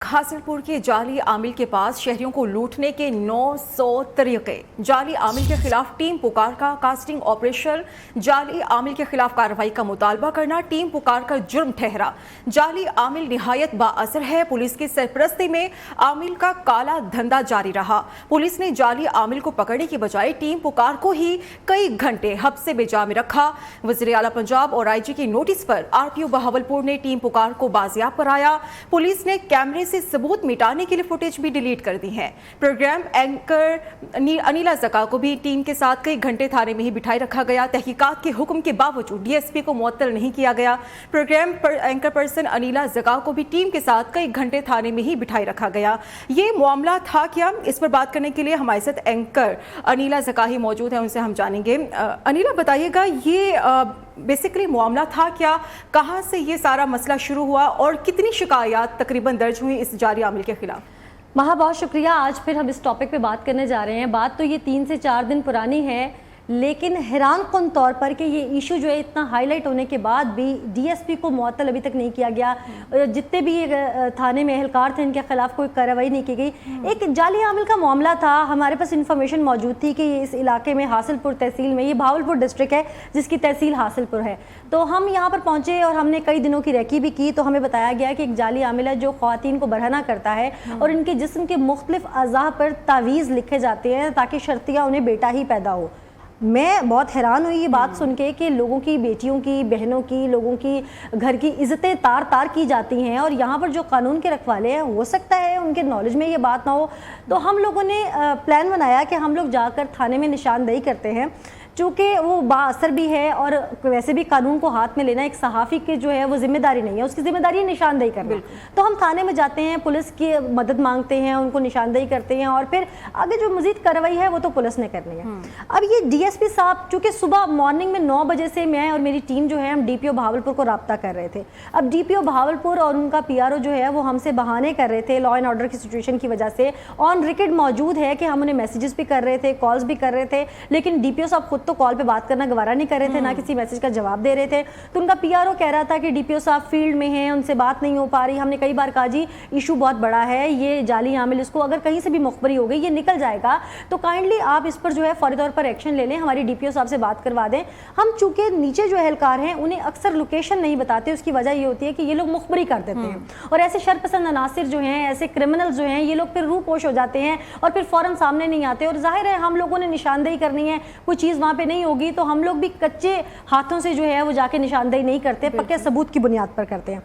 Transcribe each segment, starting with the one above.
हासिलपुर के जाली आमिल के पास शहरियों को लूटने के 900 तरीके। जाली आमिल के खिलाफ टीम पुकार का कास्टिंग ऑपरेशन। जाली आमिल के खिलाफ कार्रवाई का मुतालबा करना टीम पुकार का जुर्म ठहरा। जाली आमिल निहायत बाअसर है। पुलिस की सरपरस्ती में आमिल का काला धंधा जारी रहा। पुलिस ने जाली आमिल को पकड़ने की बजाय टीम पुकार को ही कई घंटे हब्से में जा में रखा। वज़ीर आला पंजाब और आईजी की नोटिस पर आरटीओ बहावलपुर ने टीम पुकार को बाजियाब कराया। पुलिस ने कैमरे से सबूत मिटाने के लिए फुटेज भी डिलीट कर दी है। प्रोग्राम एंकर अनिला ज़का को भी टीम के साथ कई घंटे थाने में ही बिठाए रखा गया। तहकीकात के हुक्म के बावजूद डीएसपी को मुअत्तल नहीं किया गया। Program anchor person Anila Zaka को भी टीम के साथ कई घंटे थाने में ही बिठाए रखा गया। ये मामला था क्या, इस पर बात करने के लिए हमारे साथ एंकर अनिला ज़का ही मौजूद है, उनसे हम जानेंगे। अनिला, बताइएगा ये बेसिकली मामला था क्या, कहाँ से ये सारा मसला शुरू हुआ और कितनी शिकायत तकरीबन दर्ज हुई इस जाली आमिल के खिलाफ? महा, बहुत शुक्रिया। आज फिर हम इस टॉपिक पे बात करने जा रहे हैं। बात तो ये 3 से 4 दिन पुरानी है, लेकिन हैरान कुन तौर पर कि ये इशू जो है इतना हाईलाइट होने के बाद भी डीएसपी को मुअत्तल अभी तक नहीं किया गया। जितने भी थाने में एहलकार थे इनके खिलाफ कोई कार्रवाई नहीं की गई। एक जाली आमिल का मामला था, हमारे पास इन्फॉर्मेशन मौजूद थी कि इस इलाके में हासिलपुर तहसील में, ये भावलपुर डिस्ट्रिक्ट है जिसकी तहसील हासिलपुर है, तो हम यहाँ पर पहुँचे और हमने कई दिनों की रेकी भी की। तो हमें बताया गया कि एक जाली आमिल है जो ख़वातीन को बरहना करता है और इनके जिस्म के मुख्तलिफ अज़ा पर तावीज़ लिखे जाते हैं ताकि शर्तिया उन्हें बेटा ही पैदा हो। मैं बहुत हैरान हुई ये बात सुन के कि लोगों की बेटियों की, बहनों की, लोगों की घर की इज़्ज़तें तार तार की जाती हैं और यहाँ पर जो कानून के रखवाले हैं हो सकता है उनके नॉलेज में ये बात ना हो। तो हम लोगों ने प्लान बनाया कि हम लोग जाकर थाने में निशानदेही करते हैं, चूँकि वो बाअसर भी है और वैसे भी कानून को हाथ में लेना एक सहाफ़ी की जो है वो जिम्मेदारी नहीं है, उसकी ज़िम्मेदारी है निशानदेही करना। तो हम थाने में जाते हैं, पुलिस की मदद मांगते हैं, उनको निशानदेही करते हैं और फिर आगे जो मज़ीद कार्रवाई है वो तो पुलिस ने करनी है। अब ये डीएसपी साहब, चूँकि सुबह मॉर्निंग में 9 बजे से मैं और मेरी टीम जो है हम डीपीओ बहावलपुर को रब्ता कर रहे थे। अब डीपीओ बहावलपुर और उनका पीआरओ जो है वो हमसे बहाने कर रहे थे, लॉ एंड ऑर्डर की सिचुएशन की वजह से ऑन रिकॉर्ड मौजूद है कि हम उन्हें मैसेजेस भी कर रहे थे, कॉल्स भी कर रहे थे, लेकिन डीपीओ साहब खुद तो कॉल पे बात करना गवारा नहीं कर रहे थे, ना किसी मैसेज का जवाब दे रहे थे। तो उनका पीआरओ कह रहा था कि डीपीओ साहब फील्ड में हैं, उनसे बात नहीं हो पा रही। हमने कई बार कहा जी इशू बहुत बड़ा है, ये जाली आमिल, इसको अगर कहीं से भी मुखबरी हो गई ये निकल जाएगा, तो काइंडली आप इस पर जो है फौरी तौर पर एक्शन ले लें, हमारी डीपीओ साहब से बात करवा दें। हम चूंकि नीचे जो एहलकार हैं उन्हें अक्सर लोकेशन नहीं बताते, उसकी वजह ये होती है कि ये लोग मुखबरी कर देते हैं और ऐसे शरपसंद अनासिर जो हैं, ऐसे क्रिमिनल जो हैं, ये लोग फिर रूपोश हो जाते हैं और फिर फौरन सामने नहीं आते। और जाहिर है हम लोगों ने निशानदेही करनी है, कोई चीज़ वहाँ पे नहीं होगी तो हम लोग भी कच्चे हाथों से जो है वो जाके निशानदेही नहीं करते, पक्के सबूत की बुनियाद पर करते हैं।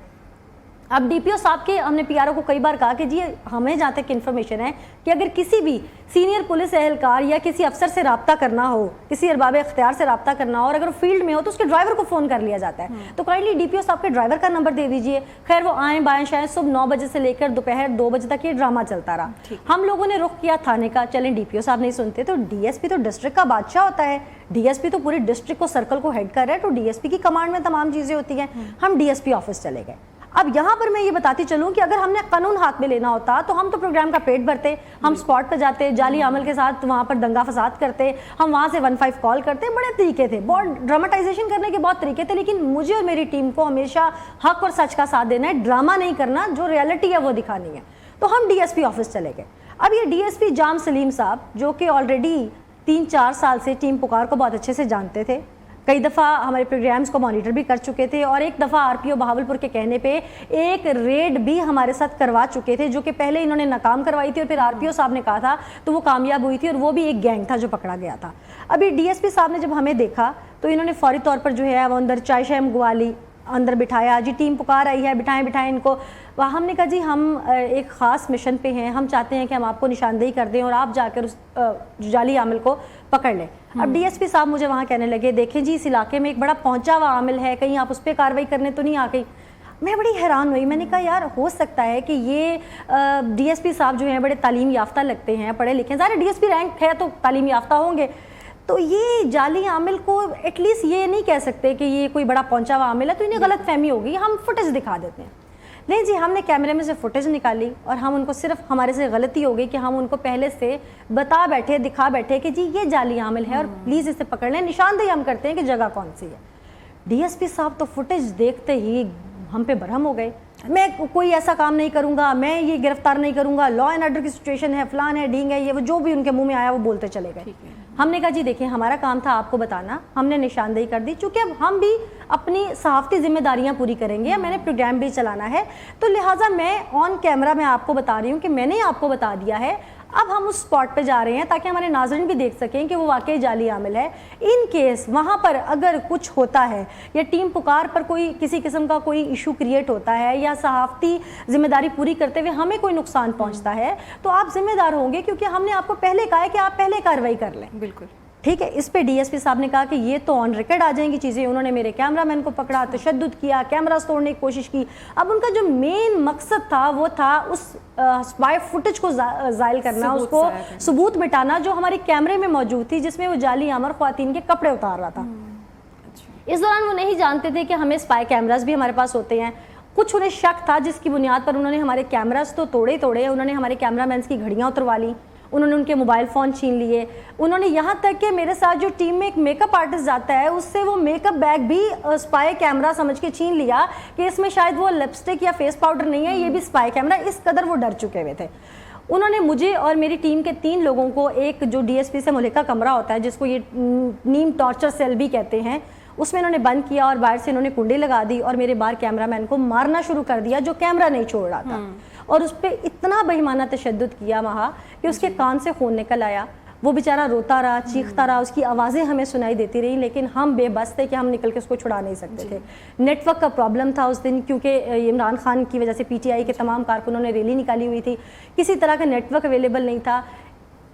अब डीपीओ साहब के हमने पीआरओ को कई बार कहा कि जी हमें जहाँ तक इन्फॉर्मेशन है कि अगर किसी भी सीनियर पुलिस एहलकार या किसी अफसर से रब्ता करना हो, किसी अरबाब इख्तियार से रब्ता करना हो और अगर वो फील्ड में हो तो उसके ड्राइवर को फ़ोन कर लिया जाता है, तो काइंडली डीपीओ साहब के ड्राइवर का नंबर दे दीजिए। खैर वो आएँ बाएँ, शायद सुबह 9 बजे से लेकर दोपहर 2 बजे तक ये ड्रामा चलता रहा। हम लोगों ने रुख किया थाने का, चलें डीपीओ साहब नहीं सुनते तो डीएसपी तो डिस्ट्रिक्ट का बादशाह होता है, डीएसपी तो पूरे डिस्ट्रिक्ट को, सर्कल को हेड कर रहा है, तो डीएसपी की कमांड में तमाम चीज़ें होती हैं। हम डीएसपी ऑफिस चले गए। अब यहाँ पर मैं ये बताती चलूँ कि अगर हमने कानून हाथ में लेना होता तो हम तो प्रोग्राम का पेट भरते, हम स्पॉट पर जाते, जाली आमिल के साथ वहाँ पर दंगा फसाद करते, हम वहाँ से 15 कॉल करते, बड़े तरीके थे, बहुत ड्रामेटाइजेशन करने के बहुत तरीके थे। लेकिन मुझे और मेरी टीम को हमेशा हक और सच का साथ देना है, ड्रामा नहीं करना, जो रियलिटी है वो दिखानी है। तो हम डीएसपी ऑफिस चले गए। अब ये डीएसपी जाम सलीम साहब जो कि ऑलरेडी 3-4 साल से टीम पुकार को बहुत अच्छे से जानते थे, कई दफ़ा हमारे प्रोग्राम्स को मॉनिटर भी कर चुके थे और एक दफ़ा आरपीओ बहावलपुर के कहने पे एक रेड भी हमारे साथ करवा चुके थे, जो कि पहले इन्होंने नाकाम करवाई थी और फिर आरपीओ साहब ने कहा था तो वो कामयाब हुई थी और वो भी एक गैंग था जो पकड़ा गया था। अभी डीएसपी साहब ने जब हमें देखा तो इन्होंने फौरी तौर पर जो है वो अंदर चाय शाय मंगवाली, अंदर बिठाया, जी टीम पुकार आई है, बिठाएं बिठाएं इनको। वह हमने कहा जी हम एक ख़ास मिशन पे हैं, हम चाहते हैं कि हम आपको निशानदेही कर दें और आप जाकर उस जाली आमिल को पकड़ लें। अब डीएसपी साहब मुझे वहाँ कहने लगे, देखें जी इस इलाके में एक बड़ा पहुँचा हुआ आमिल है, कहीं आप उस पर कार्रवाई करने तो नहीं आ गई। मैं बड़ी हैरान हुई, मैंने कहा यार हो सकता है कि ये डीएसपी साहब जो हैं बड़े तालीम याफ्ता लगते हैं, पढ़े लिखे, ज़ाहिर डीएसपी रैंक है तो तालीम याफ्ता होंगे, तो ये जाली आमिल को एटलीस्ट ये नहीं कह सकते कि ये कोई बड़ा पहुंचा हुआ आमिल है, तो इन्हें गलत फहमी होगी, हम फुटेज दिखा देते हैं। नहीं जी, हमने कैमरे में से फुटेज निकाली और हम उनको, सिर्फ हमारे से गलती हो गई कि हम उनको पहले से बता बैठे, दिखा बैठे कि जी ये जाली आमिल है और प्लीज़ इसे पकड़ लें, निशानदेही हम करते हैं कि जगह कौन सी है। डीएसपी साहब तो फुटेज देखते ही हम पे बरहम हो गए। मैं कोई ऐसा काम नहीं करूंगा, मैं ये गिरफ्तार नहीं करूंगा, लॉ एंड ऑर्डर की सिचुएशन है, फलान है, ढींग है, ये वो जो भी उनके मुंह में आया वो बोलते चले गए। हमने कहा जी देखिए हमारा काम था आपको बताना, हमने निशानदेही कर दी, चूंकि अब हम भी अपनी सहाफ़ती जिम्मेदारियां पूरी करेंगे, मैंने प्रोग्राम भी चलाना है, तो लिहाजा मैं ऑन कैमरा मैं आपको बता रही हूँ कि मैंने आपको बता दिया है। अब हम उस स्पॉट पे जा रहे हैं ताकि हमारे नाज़रीन भी देख सकें कि वो वाकई जाली आमिल है। इन केस वहाँ पर अगर कुछ होता है या टीम पुकार पर कोई किसी किस्म का कोई इशू क्रिएट होता है या सहाफ़ती जिम्मेदारी पूरी करते हुए हमें कोई नुकसान पहुँचता है तो आप जिम्मेदार होंगे, क्योंकि हमने आपको पहले कहा है कि आप पहले कार्रवाई कर लें। बिल्कुल ठीक है। इस पे डीएसपी साहब ने कहा कि ये तो ऑन रिकॉर्ड आ जाएंगी चीज़ें, उन्होंने मेरे कैमरामैन को पकड़ा, तशद्दुद किया, कैमरा तोड़ने की कोशिश की। अब उनका जो मेन मकसद था वो था उस स्पाई फुटेज को ज़ायल करना, उसको सबूत मिटाना जो हमारे कैमरे में मौजूद थी, जिसमें वो जाली आमर ख्वातीन के कपड़े उतार रहा था। इस दौरान वो नहीं जानते थे कि हमें स्पाई कैमरास भी हमारे पास होते हैं। कुछ उन्हें शक था जिसकी बुनियाद पर उन्होंने हमारे कैमरास तो तोड़े, उन्होंने हमारे कैमरामैन की घड़ियाँ उतरवा ली, उन्होंने उनके मोबाइल फ़ोन छीन लिए, उन्होंने यहाँ तक कि मेरे साथ जो टीम में एक मेकअप आर्टिस्ट जाता है उससे वो मेकअप बैग भी स्पाई कैमरा समझ के छीन लिया कि इसमें शायद वो लिपस्टिक या फेस पाउडर नहीं है, ये भी स्पाई कैमरा। इस कदर वो डर चुके हुए थे। उन्होंने मुझे और मेरी टीम के 3 लोगों को एक जो डीएसपी से मुल्का कमरा होता है जिसको ये नीम टॉर्चर सेल भी कहते हैं, उसमें इन्होंने बंद किया और बाहर से इन्होंने कुंडी लगा दी और मेरे बाहर कैमरामैन को मारना शुरू कर दिया जो कैमरा नहीं छोड़ रहा था, और उस पर इतना बेईमाना तशद्दुद किया वहाँ कि उसके कान से खून निकल आया। वो बेचारा रोता रहा, चीखता रहा, उसकी आवाज़ें हमें सुनाई देती रही, लेकिन हम बेबस थे कि हम निकल के उसको छुड़ा नहीं सकते थे। नेटवर्क का प्रॉब्लम था उस दिन, क्योंकि इमरान खान की वजह से पीटीआई के तमाम कारकुनों ने रैली निकाली हुई थी, किसी तरह का नेटवर्क अवेलेबल नहीं था।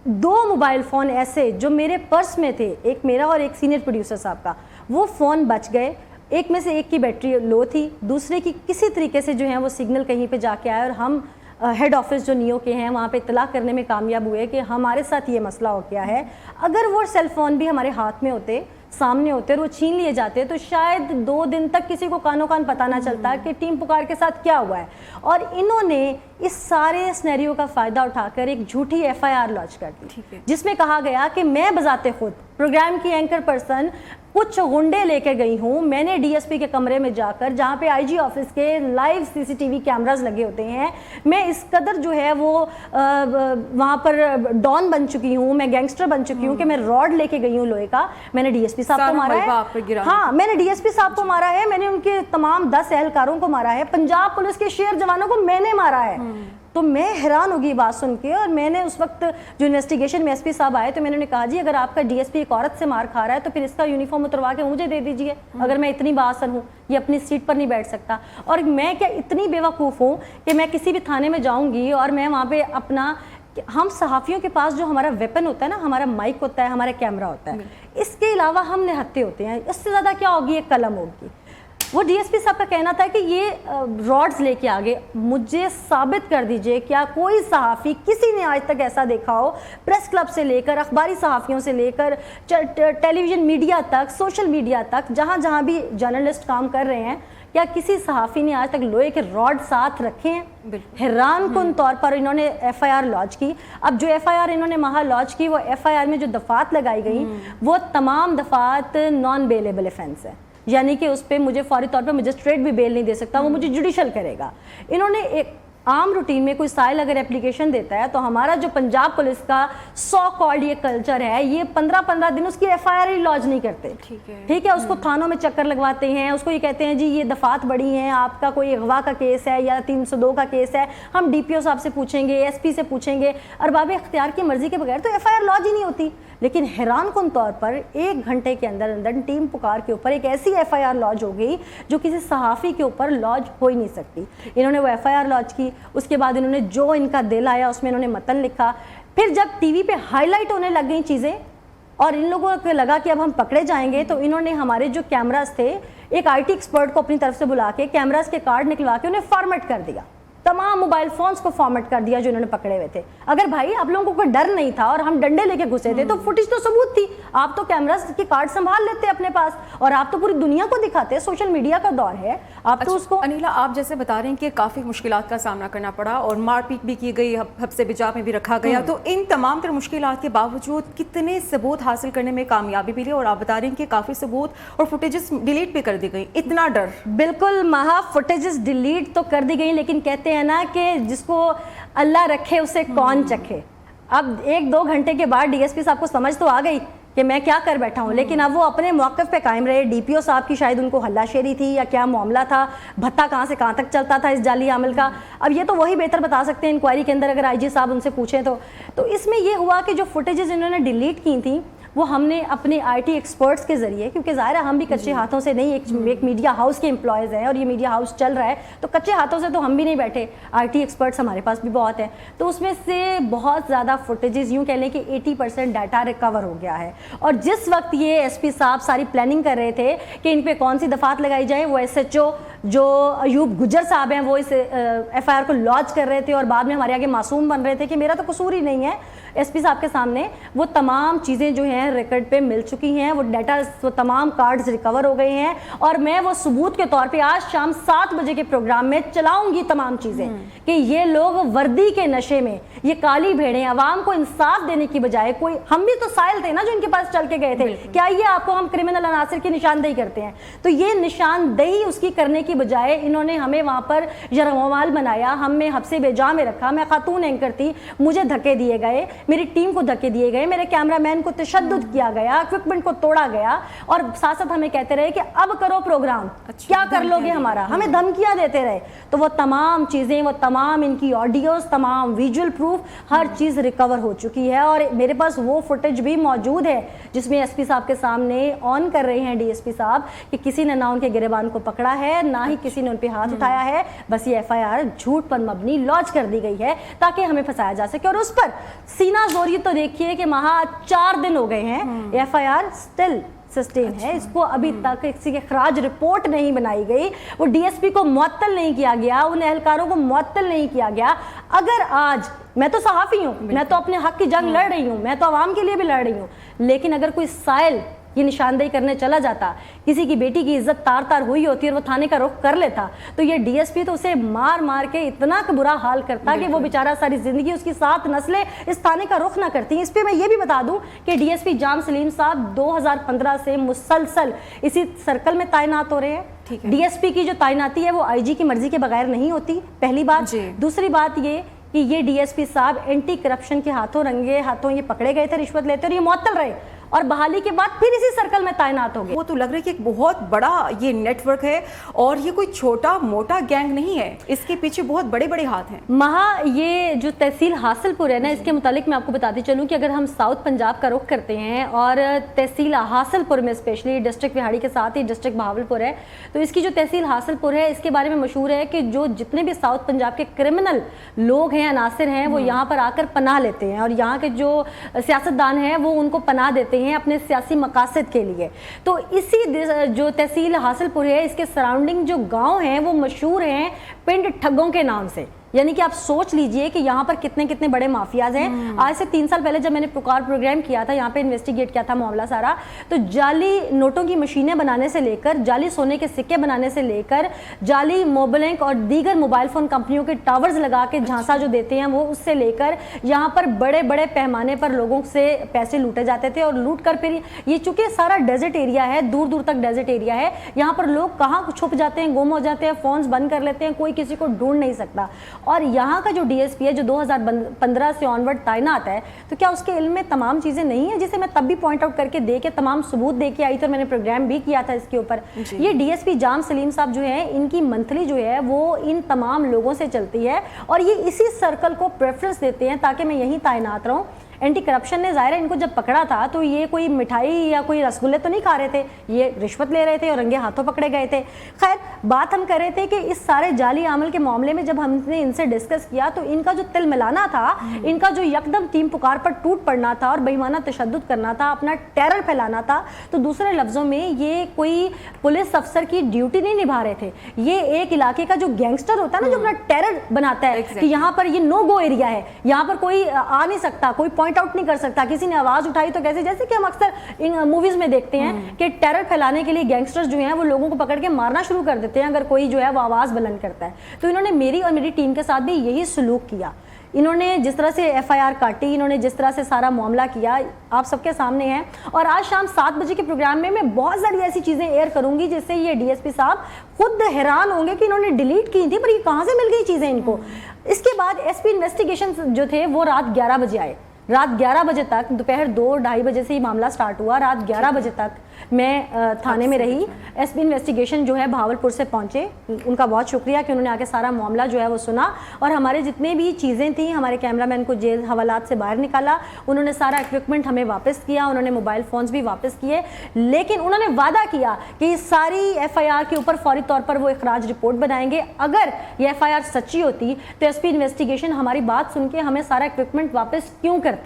2 मोबाइल फ़ोन ऐसे जो मेरे पर्स में थे, एक मेरा और एक सीनियर प्रोड्यूसर साहब का, वो फ़ोन बच गए। एक में से एक की बैटरी लो थी, दूसरे की किसी तरीके से जो है वो सिग्नल कहीं पे जाके आया और हम हेड ऑफिस जो नियो के हैं वहाँ पे इत्तला करने में कामयाब हुए कि हमारे साथ ये मसला हो गया है। अगर वो सेल फ़ोन भी हमारे हाथ में होते, सामने होते और वो छीन लिए जाते तो शायद 2 दिन तक किसी को कानो कान पता ना चलता कि टीम पुकार के साथ क्या हुआ है। और इन्होंने इस सारे स्नैरियो का फ़ायदा उठाकर एक झूठी एफआईआर लॉन्च कर दी जिसमें कहा गया कि मैं बजाते खुद प्रोग्राम की एंकर पर्सन कुछ गुंडे लेके गई हूँ, मैंने डीएसपी के कमरे में जाकर जहाँ पे आईजी ऑफिस के लाइव सीसीटीवी कैमरास लगे होते हैं, मैं इस कदर जो है वो वहाँ पर डॉन बन चुकी हूँ, मैं गैंगस्टर बन चुकी हूँ कि मैं रॉड लेके गई हूँ लोहे का, मैंने डीएसपी साहब को मारा है। हाँ, मैंने डीएसपी साहब को मारा है, मैंने उनके तमाम 10 एहलकारों को मारा है, पंजाब पुलिस के शेर जवानों को मैंने मारा है। तो मैं हैरान होगी बात सुन के, और मैंने उस वक्त जो इन्वेस्टिगेशन में एसपी साहब आए तो मैंने कहा जी अगर आपका डीएसपी एक औरत से मार खा रहा है तो फिर इसका यूनिफॉर्म उतरवा के मुझे दे दीजिए, अगर मैं इतनी बासन हूँ, ये अपनी सीट पर नहीं बैठ सकता। और मैं क्या इतनी बेवकूफ़ हूँ कि मैं किसी भी थाने में जाऊँगी और मैं वहाँ पर अपना, हम सहाफ़ियों के पास जो हमारा वेपन होता है ना, हमारा माइक होता है, हमारा कैमरा होता है, इसके अलावा हम निहत्ते होते हैं, इससे ज़्यादा क्या होगी, एक कलम होगी। वो डीएसपी साहब का कहना था कि ये रॉड्स लेके आगे मुझे साबित कर दीजिए क्या कोई सहाफ़ी किसी ने आज तक ऐसा देखा हो, प्रेस क्लब से लेकर अखबारी सहाफ़ियों से लेकर टेलीविज़न मीडिया तक, सोशल मीडिया तक, जहाँ जहाँ भी जर्नलिस्ट काम कर रहे हैं, क्या किसी सहाफ़ी ने आज तक लोहे के रॉड साथ रखे हैं? हैरान कुन तौर पर इन्होंने एफआईआर लॉन्च की। अब जो एफआईआर इन्होंने वहाँ लॉन्च की, वो एफआईआर में जो दफ़ात लगाई गई वो तमाम दफ़ात नॉन बेलेबल ऑफेंस है, यानी कि उस पर मुझे फौरी तौर पे मजिस्ट्रेट भी बेल नहीं दे सकता, वो मुझे जुडिशल करेगा। इन्होंने एक आम रूटीन में कोई साइल अगर एप्लीकेशन देता है तो हमारा जो पंजाब पुलिस का सो कॉल्ड ये कल्चर है, ये 15-15 दिन उसकी एफआईआर ही लॉन्च नहीं करते। ठीक है, उसको थानों में चक्कर लगवाते हैं, उसको ये कहते हैं जी ये दफात बड़ी हैं, आपका कोई अगवा का केस है या 302 का केस है, हम डीपीओ साहब से पूछेंगे, एसपी से पूछेंगे, अरबाब इख्तियार की मर्जी के बगैर तो एफआईआर लॉन्च ही नहीं होती। लेकिन हैरान कुन तौर पर 1 घंटे के अंदर अंदर टीम पुकार के ऊपर एक ऐसी एफआईआर लॉन्च हो गई जो किसी सहाफ़ी के ऊपर लॉन्च हो ही नहीं सकती। इन्होंने वो एफआईआर लॉन्च की, उसके बाद इन्होंने जो इनका दिल आया उसमें इन्होंने मतन लिखा। फिर जब टीवी पे हाईलाइट होने लग गई चीज़ें और इन लोगों को लगा कि अब हम पकड़े जाएंगे, तो इन्होंने हमारे जो कैमरास थे, एक आईटी एक्सपर्ट को अपनी तरफ से बुला के कैमरास के कार्ड निकलवा के उन्हें फॉर्मेट कर दिया तमाम मोबाइल फोन्स को फॉर्मेट कर दिया जो इन्होंने पकड़े हुए थे। अगर भाई आप लोगों को कोई डर नहीं था और हम डंडे लेके घुसे थे तो फुटेज तो सबूत थी, आप तो कैमरा की कार्ड संभाल लेते अपने पास और आप तो पूरी दुनिया को दिखाते। सोशल मीडिया का दौर है, आप तो उसको। अनिला, आप जैसे बता रहे हैं कि काफ़ी मुश्किलात का सामना करना पड़ा और मारपीट भी की गई, हब्से बिजा में भी रखा गया, तो इन तमाम तरह मुश्किलात के बावजूद कितने सबूत हासिल करने में कामयाबी मिली? और आप बता रहे हैं कि काफ़ी सबूत और फुटेजेस डिलीट भी कर दी गई, इतना डर? बिल्कुल महा, फुटेजेस डिलीट तो कर दी गई, लेकिन कहते हैं ना कि जिसको अल्लाह रखे उसे कौन चखे। अब 1-2 घंटे के बाद डीएसपी साहब को समझ तो आ गई कि मैं क्या कर बैठा हूँ, लेकिन अब वो अपने मौक़िफ़ पे कायम रहे। डीपीओ साहब की शायद उनको हल्लाशेरी थी या क्या मामला था, भत्ता कहाँ से कहाँ तक चलता था इस जाली आमिल का, अब ये तो वही बेहतर बता सकते हैं इंक्वायरी के अंदर, अगर आईजी साहब उनसे पूछें तो इसमें ये हुआ कि जो फुटेजेस इन्होंने डिलीट की थी वो हमने अपने आईटी एक्सपर्ट्स के ज़रिए, क्योंकि ज़ाहिर है हम भी कच्चे हाथों से नहीं, एक मीडिया हाउस के एम्प्लॉयज़ हैं और ये मीडिया हाउस चल रहा है, तो कच्चे हाथों से तो हम भी नहीं बैठे, आईटी एक्सपर्ट्स हमारे पास भी बहुत है, तो उसमें से बहुत ज़्यादा फुटेजेस, यूँ कह लें कि 80% डाटा रिकवर हो गया है। और जिस वक्त ये एसपी साहब सारी प्लानिंग कर रहे थे कि इन पर कौन सी दफात लगाई जाए, वो SHO जो अयूब गुजर साहब हैं वो इस FIR को लॉन्च कर रहे थे और बाद में हमारे आगे मासूम बन रहे थे कि मेरा तो कसूर ही नहीं है। एसपी साहब के सामने वो तमाम चीज़ें जो हैं रिकॉर्ड पे मिल चुकी हैं, वो डाटा, वो तमाम कार्ड्स रिकवर हो गए हैं और मैं वो सबूत के तौर पे आज शाम 7 बजे के प्रोग्राम में चलाऊंगी तमाम चीज़ें कि ये लोग वर्दी के नशे में, ये काली भेड़ें आवाम को इंसाफ देने की बजाय, कोई हम भी तो साइल थे ना जो इनके पास चल के गए थे, क्या ये आपको हम क्रिमिनल अनासर की निशानदेही करते हैं, तो ये निशानदेही उसकी करने की बजाय इन्होंने हमें वहाँ पर यरगमाल बनाया, हमें हब्से बेजा में रखा। मैं खातून एंकर थी, मुझे धक्के दिए गए, मेरी टीम को धक्के दिए गए, मेरे कैमरामैन को तशद्दुद किया गया, इक्विपमेंट को तोड़ा गया और साथ साथ हमें कहते रहे कि अब करो प्रोग्राम, क्या कर लोगे हमारा, हमें धमकियां देते रहे। तो वो तमाम चीज़ें, वो तमाम इनकी ऑडियोज, तमाम विजुअल प्रूफ, हर चीज़ रिकवर हो चुकी है और मेरे पास वो फुटेज भी मौजूद है जिसमें एसपी साहब के सामने ऑन कर रहे हैं डीएसपी साहब कि किसी ने ना उनके गिरबान को पकड़ा है, ना ही किसी ने उन पर हाथ उठाया है, बस ये FIR झूठ पर मबनी लॉन्च कर दी गई है ताकि हमें फंसाया जा सके। और उस पर सीना जोरी तो देखिए कि महा 4 दिन हो गए हैं, FIR स्टिल सस्टेन है, इसको अभी तक किसी के खराज रिपोर्ट नहीं बनाई गई, वो डीएसपी को मुअत्तल नहीं किया गया, उन एहलकारों को मुअत्तल नहीं किया गया। अगर आज मैं तो सहाफ़ी हूँ, मैं तो अपने हक की जंग लड़ रही हूँ, मैं तो आवाम के लिए भी लड़ रही हूँ, लेकिन अगर कोई साइल ये निशानदेही करने चला जाता, किसी की बेटी की इज्जत तार तार हुई होती और वो थाने का रुख कर लेता, तो ये डीएसपी तो उसे मार मार के इतना बुरा हाल करता कि वो बेचारा सारी जिंदगी, उसकी 7 नस्लें इस थाने का रुख ना करती। इस पे मैं ये भी बता दूं कि डीएसपी जाम सलीम साहब 2015 से मुसलसल इसी सर्कल में तैनात हो रहे हैं। डीएसपी की जो तैनाती है वो आईजी की मर्जी के बगैर नहीं होती, पहली बात। दूसरी बात ये कि ये डीएसपी साहब एंटी करप्शन के हाथों, रंगे हाथों ये पकड़े गए थे रिश्वत लेते और ये मुअत्तल रहे और बहाली के बाद फिर इसी सर्कल में तैनात हो गए। वो तो लग रहा है कि एक बहुत बड़ा ये नेटवर्क है और ये कोई छोटा मोटा गैंग नहीं है, इसके पीछे बहुत बड़े बड़े हाथ हैं। महा, ये जो तहसील हासिलपुर है ना, इसके मुतालिक मैं आपको बताती चलूँ कि अगर हम साउथ पंजाब का रुख करते हैं और तहसील हासिलपुर में स्पेशली डिस्ट्रिक्ट विहाड़ी के साथ ही डिस्ट्रिक्ट बहावलपुर है, तो इसकी जो तहसील हासिलपुर है इसके बारे में मशहूर है कि जो जितने भी साउथ पंजाब के क्रिमिनल लोग हैं, अनासिर हैं, वो यहाँ पर आकर पनाह लेते हैं और यहाँ के जो सियासतदान हैं वो उनको पनाह देते हैं अपने सियासी मकासद के लिए। तो इसी जो तहसील हासिलपुर है इसके सराउंडिंग जो गांव हैं वो मशहूर हैं पिंड ठग्गों के नाम से, यानी कि आप सोच लीजिए कि यहाँ पर कितने कितने बड़े माफियाज हैं। आज से 3 साल पहले जब मैंने पुकार प्रोग्राम किया था, यहाँ पे इन्वेस्टिगेट किया था मामला सारा, तो जाली नोटों की मशीनें बनाने से लेकर, जाली सोने के सिक्के बनाने से लेकर, जाली मोबाइल और दीगर मोबाइल फ़ोन कंपनियों के टावर्स लगा के झांसा जो देते हैं वो, उससे लेकर यहाँ पर बड़े बड़े पैमाने पर लोगों से पैसे लूटे जाते थे और लूट कर फिर ये, चूँकि सारा डेजर्ट एरिया है, दूर दूर तक डेजर्ट एरिया है, यहाँ पर लोग कहाँ छुप जाते हैं, गुम हो जाते हैं, फ़ोन्स बंद कर लेते हैं, कोई किसी को ढूंढ नहीं सकता। और यहाँ का जो डीएसपी है जो 2015 से ऑनवर्ड तैनात है, तो क्या उसके इल्म में तमाम चीज़ें नहीं है, जिसे मैं तब भी पॉइंट आउट करके दे के तमाम सबूत दे के आई थी और मैंने प्रोग्राम भी किया था इसके ऊपर। ये डीएसपी जाम सलीम साहब जो है, इनकी मंथली जो है वो इन तमाम लोगों से चलती है और ये इसी सर्कल को प्रेफरेंस देते हैं ताकि मैं यहीं तैनात रहूँ। एंटी करप्शन ने ज़ाहिर है इनको जब पकड़ा था तो ये कोई मिठाई या कोई रसगुल्ले तो नहीं खा रहे थे, ये रिश्वत ले रहे थे और रंगे हाथों पकड़े गए थे। खैर बात हम कर रहे थे कि इस सारे जाली अमल के मामले में जब हमने इनसे डिस्कस किया तो इनका जो तिल मिलाना था, इनका जो यकदम टीम पुकार पर टूट पड़ना था और बेईमाना तशद्दुद करना था, अपना टेरर फैलाना था, तो दूसरे लफ्जों में ये कोई पुलिस अफसर की ड्यूटी नहीं निभा रहे थे। ये एक इलाके का जो गैंगस्टर होता है ना, जो अपना टेरर बनाता है कि यहाँ पर ये नो गो एरिया है, यहाँ पर कोई आ नहीं सकता, कोई पॉइंट आउट नहीं कर सकता, किसी ने आवाज उठाई तो कैसे, जैसे कि हम अक्सर इन मूवीज में देखते हैं कि टेरर फैलाने के लिए गैंगस्टर्स जो हैं वो लोगों को पकड़ के मारना शुरू कर देते हैं अगर कोई जो है वो आवाज बुलंद करता है। तो इन्होंने मेरी और मेरी टीम के साथ भी यही सलूक किया। इन्होंने जिस तरह से FIR काटी, इन्होंने जिस तरह से सारा मामला किया, आप सबके सामने है। और आज शाम 7 बजे के प्रोग्राम में मैं बहुत सारी ऐसी चीज़ें एयर करूंगी जिससे ये DSP साहब खुद हैरान होंगे कि इन्होंने डिलीट की थी पर ये कहाँ से मिल गई चीज़ें इनको। इसके बाद SP इन्वेस्टिगेशन जो थे वो रात 11 बजे आए। रात 11 बजे तक, दोपहर 2-2:30 बजे से ही मामला स्टार्ट हुआ, रात 11 बजे तक मैं थाने में रही। SP इन्वेस्टिगेशन जो है भावलपुर से पहुंचे, उनका बहुत शुक्रिया कि उन्होंने आके सारा मामला जो है वो सुना और हमारे जितने भी चीज़ें थी, हमारे कैमरामैन को जेल हवालात से बाहर निकाला, उन्होंने सारा इक्विपमेंट हमें वापस किया, उन्होंने मोबाइल फ़ोन्स भी वापस किए। लेकिन उन्होंने वादा किया कि इस सारी FIR के ऊपर फौरी तौर पर वो इखराज रिपोर्ट बनाएंगे। अगर ये FIR सच्ची होती तो SP इन्वेस्टिगेशन हमारी बात सुन के हमें सारा इक्विपमेंट वापस क्यों करते,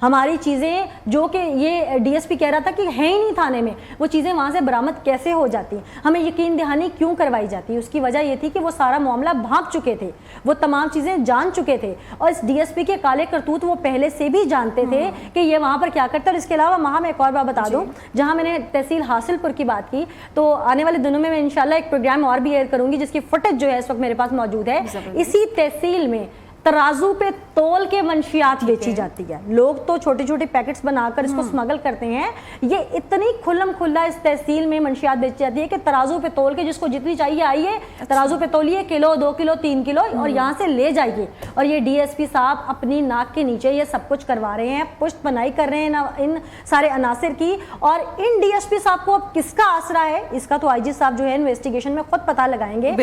हमारी चीज़ें जो कि ये DSP कह रहा था कि है ही नहीं थाने में, वो चीज़ें वहाँ से बरामद कैसे हो जाती, हमें यकीन दहानी क्यों करवाई जाती। उसकी वजह ये थी कि वो सारा मामला भांप चुके थे, वो तमाम चीज़ें जान चुके थे और इस DSP के काले करतूत वो पहले से भी जानते थे कि ये वहाँ पर क्या करता है। और इसके अलावा वहाँ मैं एक और बात बता दूँ, जहाँ मैंने तहसील हासिलपुर की बात की, तो आने वाले दिनों में मैं इंशाल्लाह एक प्रोग्राम और भी एयर करूँगी जिसकी फुटेज जो है इस वक्त मेरे पास मौजूद है। इसी तहसील में तराजू पे तोल के मंशियात बेची जाती है। लोग तो छोटे छोटे पैकेट्स बनाकर इसको स्मगल करते हैं, ये इतनी खुल्लम खुल्ला इस तहसील में मंशियात बेची जाती है कि तराजू पे तोल के जिसको जितनी चाहिए आइए, तराजू पे तोलिए, किलो 2 किलो 3 किलो और यहाँ से ले जाइए। और ये DSP साहब अपनी नाक के नीचे ये सब कुछ करवा रहे हैं, पुष्ट बनाई कर रहे हैं इन सारे अनासिर की। और इन DSP साहब को अब किसका आसरा है, इसका तो IG साहब जो है इन्वेस्टिगेशन में खुद पता लगाएंगे।